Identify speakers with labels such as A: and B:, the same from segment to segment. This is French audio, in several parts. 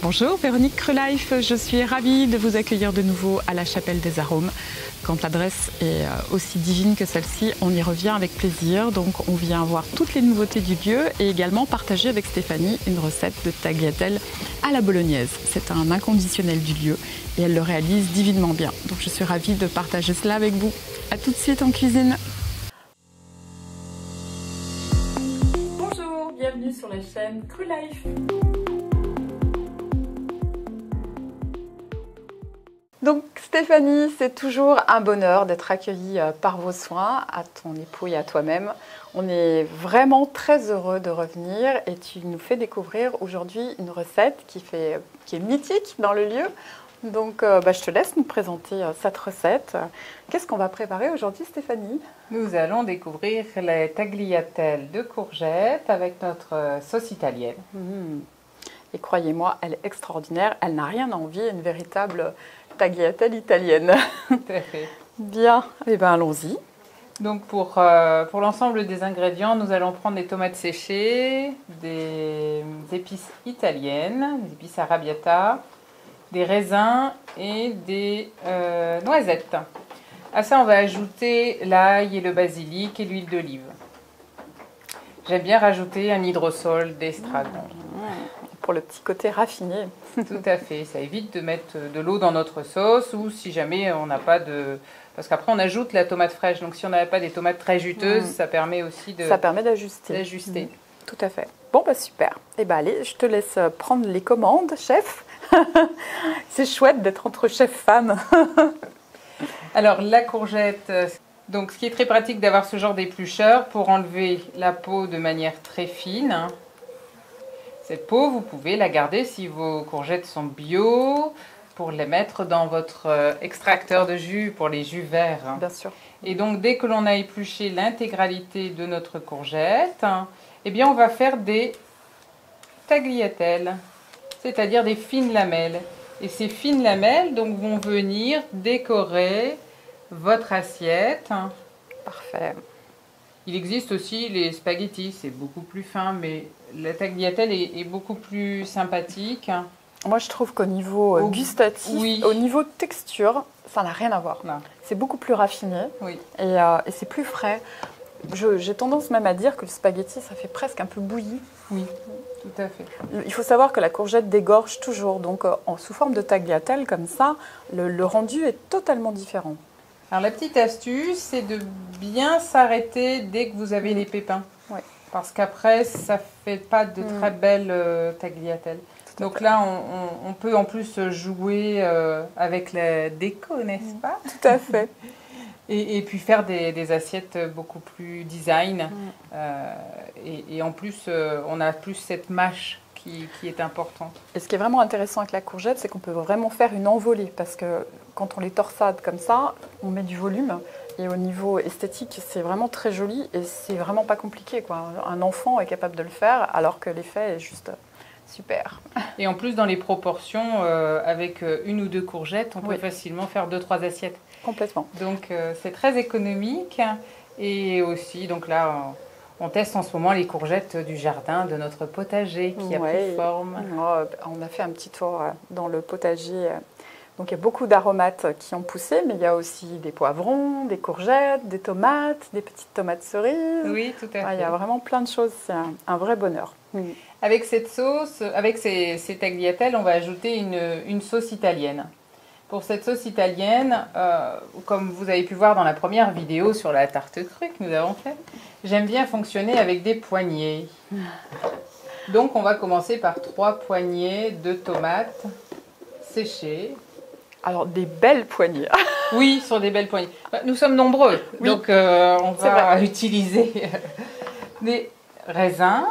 A: Bonjour, Véronique Crelife, je suis ravie de vous accueillir de nouveau à la Chapelle des Arômes. Quand l'adresse est aussi divine que celle-ci, on y revient avec plaisir. Donc on vient voir toutes les nouveautés du lieu et également partager avec Stéphanie une recette de tagliatelle à la bolognaise. C'est un inconditionnel du lieu et elle le réalise divinement bien. Donc je suis ravie de partager cela avec vous. A tout de suite en cuisine. Bonjour, bienvenue sur la chaîne Crelife. Donc Stéphanie, c'est toujours un bonheur d'être accueillie par vos soins, à ton époux et à toi-même. On est vraiment très heureux de revenir et tu nous fais découvrir aujourd'hui une recette qui est mythique dans le lieu. Donc je te laisse nous présenter cette recette. Qu'est-ce qu'on va préparer aujourd'hui Stéphanie?
B: Nous allons découvrir les tagliatelles de courgettes avec notre sauce italienne.
A: Et croyez-moi, elle est extraordinaire, elle n'a rien à envier, une véritable tagliatelle italienne.
B: Tout à fait.
A: Bien, et bien allons-y.
B: Donc pour l'ensemble des ingrédients, nous allons prendre des tomates séchées, des épices italiennes, des épices arrabbiata, des raisins et des noisettes. À ça, on va ajouter l'ail et le basilic et l'huile d'olive. J'aime bien rajouter un hydrosol d'estragon.
A: Pour le petit côté raffiné.
B: Tout à fait, ça évite de mettre de l'eau dans notre sauce ou si jamais on n'a pas de... Parce qu'après on ajoute la tomate fraîche, donc si on n'a pas des tomates très juteuses, ça permet aussi de...
A: Ça permet d'ajuster. Tout à fait. Bon, super. Eh bien allez, je te laisse prendre les commandes, chef. C'est chouette d'être entre chef-femme.
B: Alors la courgette, donc ce qui est très pratique d'avoir ce genre d'éplucheur pour enlever la peau de manière très fine. Cette peau, vous pouvez la garder si vos courgettes sont bio, pour les mettre dans votre extracteur de jus pour les jus verts.
A: Bien sûr.
B: Et donc, dès que l'on a épluché l'intégralité de notre courgette, eh bien, on va faire des tagliatelles, c'est-à-dire des fines lamelles. Et ces fines lamelles donc, vont venir décorer votre assiette.
A: Parfait.
B: Il existe aussi les spaghettis, c'est beaucoup plus fin, mais la tagliatelle est beaucoup plus sympathique.
A: Moi, je trouve qu'au niveau gustatif,
B: oui.
A: Au niveau texture, ça n'a rien à voir. C'est beaucoup plus raffiné et c'est plus frais. J'ai tendance même à dire que le spaghetti, ça fait presque un peu bouilli.
B: Oui, tout à fait.
A: Il faut savoir que la courgette dégorge toujours, donc sous forme de tagliatelle comme ça, le rendu est totalement différent.
B: Alors la petite astuce, c'est de bien s'arrêter dès que vous avez les pépins.
A: Oui.
B: Parce qu'après, ça ne fait pas de très belles tagliatelles. Donc là, on peut en plus jouer avec la déco, n'est-ce pas?
A: Tout à fait.
B: Et puis faire des assiettes beaucoup plus design. Et en plus, on a plus cette mâche qui est importante.
A: Et ce qui est vraiment intéressant avec la courgette, c'est qu'on peut vraiment faire une envolée. Parce que quand on les torsade comme ça, on met du volume. Et au niveau esthétique, c'est vraiment très joli et c'est vraiment pas compliqué, quoi. Un enfant est capable de le faire alors que l'effet est juste super.
B: Et en plus, dans les proportions, avec une ou deux courgettes, on peut facilement faire 2-3 assiettes.
A: Complètement.
B: Donc c'est très économique. Et aussi, donc là, on teste en ce moment les courgettes du jardin de notre potager qui a pris forme.
A: On a fait un petit tour dans le potager. Donc il y a beaucoup d'aromates qui ont poussé, mais il y a aussi des poivrons, des courgettes, des tomates, des petites tomates cerises.
B: Oui, tout à fait.
A: Il y a vraiment plein de choses, c'est un vrai bonheur.
B: Avec cette sauce, avec ces tagliatelles, on va ajouter une sauce italienne. Pour cette sauce italienne, comme vous avez pu voir dans la première vidéo sur la tarte crue que nous avons fait, j'aime bien fonctionner avec des poignées. Donc on va commencer par 3 poignées de tomates séchées.
A: Alors, des belles poignées.
B: Oui, sur des belles poignées. Nous sommes nombreux, donc on va utiliser des raisins.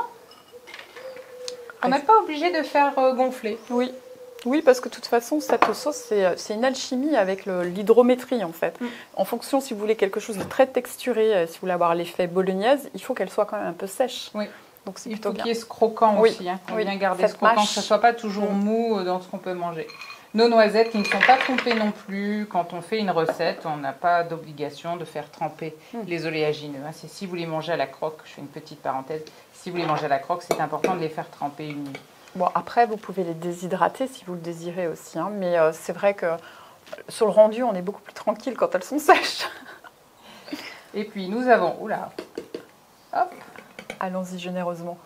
B: On n'est pas obligé de faire gonfler.
A: Oui, parce que de toute façon, cette sauce, c'est une alchimie avec l'hydrométrie, en fait. En fonction, si vous voulez quelque chose de très texturé, si vous voulez avoir l'effet bolognaise, il faut qu'elle soit quand même un peu sèche.
B: Oui.
A: Donc, c'est
B: il
A: plutôt
B: faut
A: bien.
B: qu'il y ait ce croquant aussi. Il faut bien garder ce croquant, que ce ne soit pas toujours mou dans ce qu'on peut manger. Nos noisettes qui ne sont pas trempées non plus. Quand on fait une recette, on n'a pas d'obligation de faire tremper les oléagineux. Si vous les mangez à la croque, je fais une petite parenthèse, si vous les mangez à la croque, c'est important de les faire tremper une nuit.
A: Bon, après, vous pouvez les déshydrater si vous le désirez aussi, hein, mais c'est vrai que sur le rendu, on est beaucoup plus tranquille quand elles sont sèches.
B: Et puis nous avons, oula, hop,
A: Allons-y généreusement.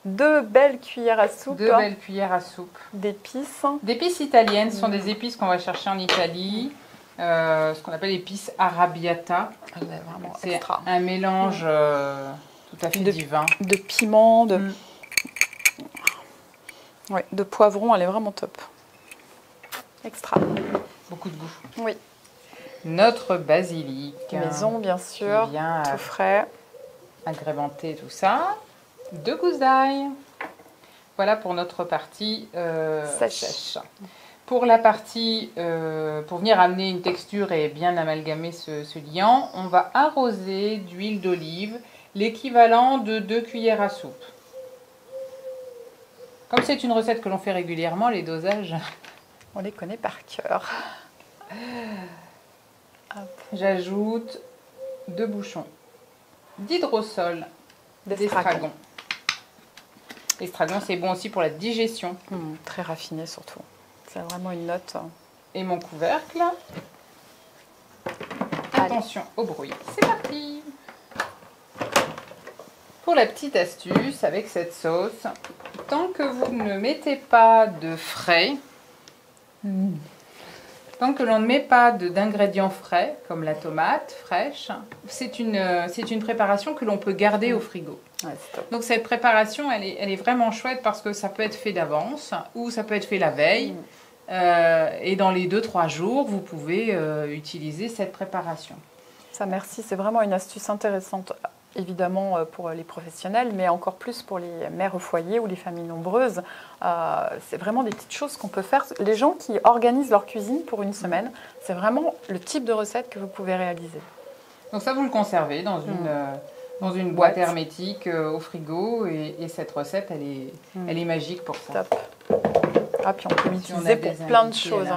A: 2 belles cuillères à soupe.
B: 2 belles cuillères à soupe.
A: D'épices.
B: D'épices italiennes, ce sont des épices qu'on va chercher en Italie, ce qu'on appelle épices arrabbiata.
A: Vraiment
B: C'est
A: extra.
B: un mélange tout à fait divin.
A: De piment, ouais, de poivron, elle est vraiment top. Extra.
B: Beaucoup de goût.
A: Oui.
B: Notre basilic.
A: Maison, bien sûr.
B: Qui vient
A: tout frais.
B: Agrémenter tout ça. 2 gousses d'ail. Voilà pour notre partie sèche. Pour la partie, pour venir amener une texture et bien amalgamer ce liant, on va arroser d'huile d'olive, l'équivalent de 2 cuillères à soupe. Comme c'est une recette que l'on fait régulièrement, les dosages,
A: on les connaît par cœur.
B: J'ajoute 2 bouchons d'hydrosol d'estragon. L'estragon, c'est bon aussi pour la digestion.
A: Très raffiné surtout. C'est vraiment une note.
B: Et mon couvercle. Attention au bruit. C'est parti. Pour la petite astuce avec cette sauce, tant que vous ne mettez pas de frais, tant que l'on ne met pas d'ingrédients frais, comme la tomate fraîche, c'est une préparation que l'on peut garder au frigo.
A: Ouais,
B: donc cette préparation, elle est vraiment chouette parce que ça peut être fait d'avance ou ça peut être fait la veille. Et dans les 2-3 jours, vous pouvez utiliser cette préparation.
A: Ça, merci. C'est vraiment une astuce intéressante, évidemment pour les professionnels, mais encore plus pour les mères au foyer ou les familles nombreuses. C'est vraiment des petites choses qu'on peut faire. Les gens qui organisent leur cuisine pour une semaine, c'est vraiment le type de recette que vous pouvez réaliser.
B: Donc ça, vous le conservez dans une boîte hermétique au frigo et cette recette, elle est magique pour ça.
A: Top. Ah, puis on peut l'utiliser pour plein de choses.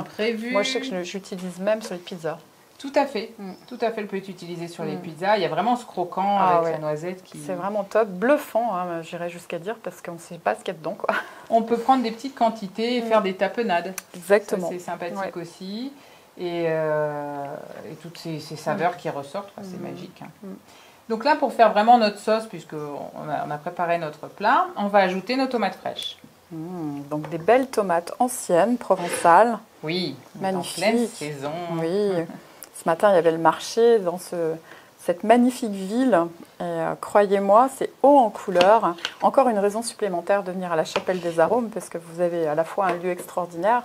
A: Moi, je sais que j'utilise même sur les pizzas.
B: Tout à fait. Tout à fait, elle peut être utilisée sur les pizzas. Il y a vraiment ce croquant avec la noisette qui...
A: C'est vraiment top. Bluffant, hein, j'irais jusqu'à dire, parce qu'on ne sait pas ce qu'il y a dedans, quoi.
B: On peut prendre des petites quantités et faire des tapenades.
A: Exactement.
B: C'est sympathique aussi. Et toutes ces saveurs qui ressortent, c'est magique. Donc là, pour faire vraiment notre sauce, puisqu'on a préparé notre plat, on va ajouter nos tomates fraîches.
A: Donc des belles tomates anciennes, provençales.
B: Oui,
A: magnifiques.
B: En pleine saison.
A: Oui, ce matin il y avait le marché dans cette magnifique ville. Et croyez-moi, c'est haut en couleur. Encore une raison supplémentaire de venir à la Chapelle des Arômes, parce que vous avez à la fois un lieu extraordinaire,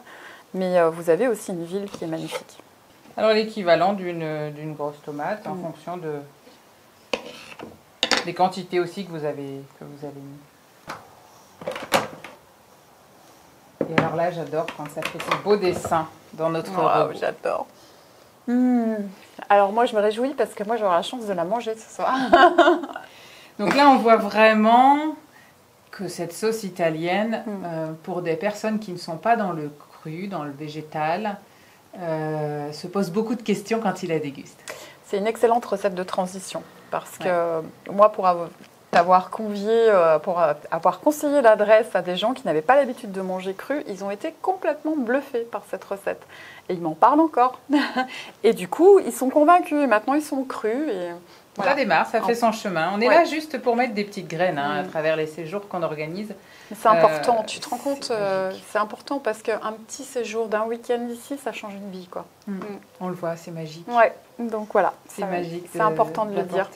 A: mais vous avez aussi une ville qui est magnifique.
B: Alors l'équivalent d'une grosse tomate en fonction des quantités aussi que vous avez mis. Et alors là, j'adore quand ça fait ce beau dessin dans notre robot.
A: J'adore. Alors moi, je me réjouis parce que moi, j'aurai la chance de la manger ce soir.
B: Donc là, on voit vraiment que cette sauce italienne, pour des personnes qui ne sont pas dans le cru, dans le végétal, se pose beaucoup de questions quand ils la dégustent.
A: C'est une excellente recette de transition parce que moi, pour avoir convié, pour avoir conseillé l'adresse à des gens qui n'avaient pas l'habitude de manger cru, ils ont été complètement bluffés par cette recette. Et ils m'en parlent encore. Et du coup, ils sont convaincus. Et maintenant, ils sont crus. Et
B: voilà. Ça démarre, ça fait son chemin. On est là juste pour mettre des petites graines à travers les séjours qu'on organise.
A: C'est important, tu te rends compte, c'est important parce qu'un petit séjour d'un week-end ici, ça change une vie, quoi.
B: On le voit, c'est magique.
A: Ouais, donc voilà.
B: C'est magique.
A: C'est important de le dire.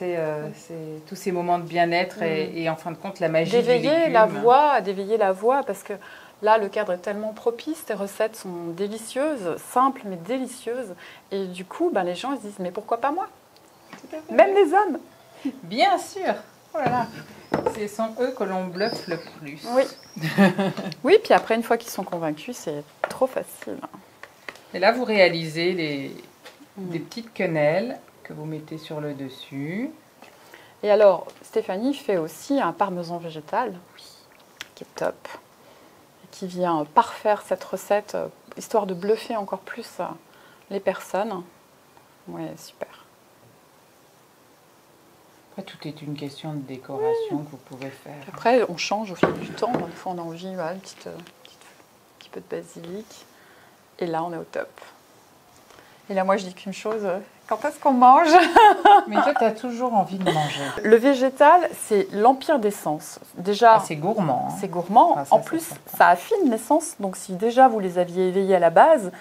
B: Tous ces moments de bien-être et en fin de compte, la magie
A: d'éveiller la voix, parce que là, le cadre est tellement propice, tes recettes sont délicieuses, simples mais délicieuses. Et du coup, les gens ils se disent, mais pourquoi pas moi? Même les hommes.
B: Bien sûr. Oh là là. Ce sont eux que l'on bluffe le plus.
A: Oui. Oui, puis après, une fois qu'ils sont convaincus, c'est trop facile.
B: Et là, vous réalisez des petites quenelles que vous mettez sur le dessus.
A: Et alors, Stéphanie fait aussi un parmesan végétal, qui est top, et qui vient parfaire cette recette, histoire de bluffer encore plus les personnes. Ouais, super.
B: Après, tout est une question de décoration que vous pouvez faire.
A: Après, on change au fil du temps. Une fois, on a envie, voilà, un petit peu de basilic. Et là, on est au top. Et là, moi, je dis qu'une chose, quand est-ce qu'on mange?
B: Mais toi, tu as toujours envie de manger.
A: Le végétal, c'est l'empire des sens. Déjà,
B: c'est gourmand. Hein.
A: C'est gourmand.
B: Ah, ça,
A: en plus, ça affine les sens. Donc, si déjà vous les aviez éveillés à la base,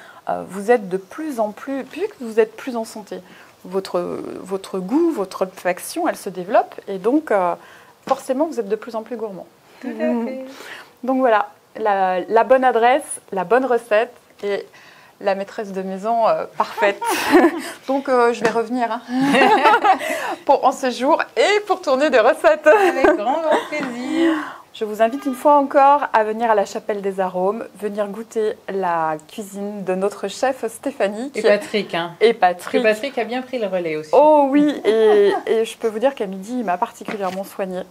A: vous êtes de plus en plus, plus que vous êtes plus en santé. Votre goût, votre olfaction, elle se développe. Et donc, forcément, vous êtes de plus en plus gourmand.
B: Tout à fait.
A: Donc voilà, la bonne adresse, la bonne recette et la maîtresse de maison parfaite. Donc je vais revenir hein, en séjour et pour tourner des recettes.
B: Avec grand plaisir.
A: Je vous invite une fois encore à venir à la Chapelle des Arômes, venir goûter la cuisine de notre chef Stéphanie.
B: Et Patrick. Hein.
A: Et Patrick.
B: Parce que Patrick a bien pris le relais aussi.
A: Oh oui, et je peux vous dire qu'à midi, il m'a particulièrement soigné.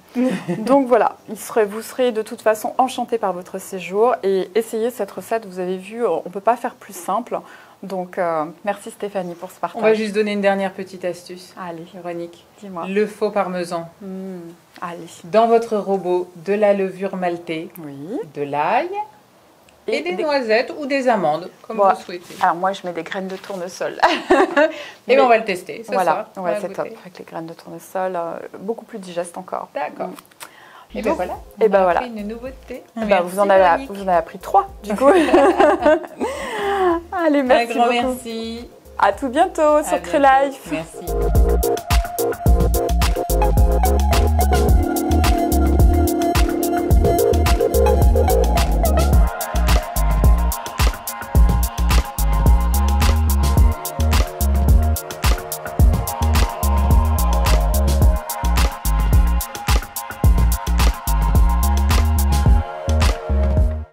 A: Donc voilà, vous serez de toute façon enchantés par votre séjour et essayez cette recette. Vous avez vu, on ne peut pas faire plus simple. Donc merci Stéphanie pour ce partage.
B: On va juste donner une dernière petite astuce.
A: Allez,
B: Véronique.
A: dis-moi.
B: Le faux parmesan.
A: Allez.
B: Dans votre robot, de la levure maltée,
A: Oui.
B: de l'ail et des noisettes ou des amandes, comme vous souhaitez.
A: Alors moi, je mets des graines de tournesol.
B: Et bien on va le tester ce
A: voilà.
B: soir.
A: Ouais, c'est top. Avec les graines de tournesol, beaucoup plus digeste encore.
B: D'accord. Et bien voilà,
A: on a
B: appris une nouveauté.
A: Vous en avez appris 3 du coup. Allez, merci
B: Un grand
A: beaucoup.
B: merci.
A: À tout bientôt sur Cré Life.
B: Merci.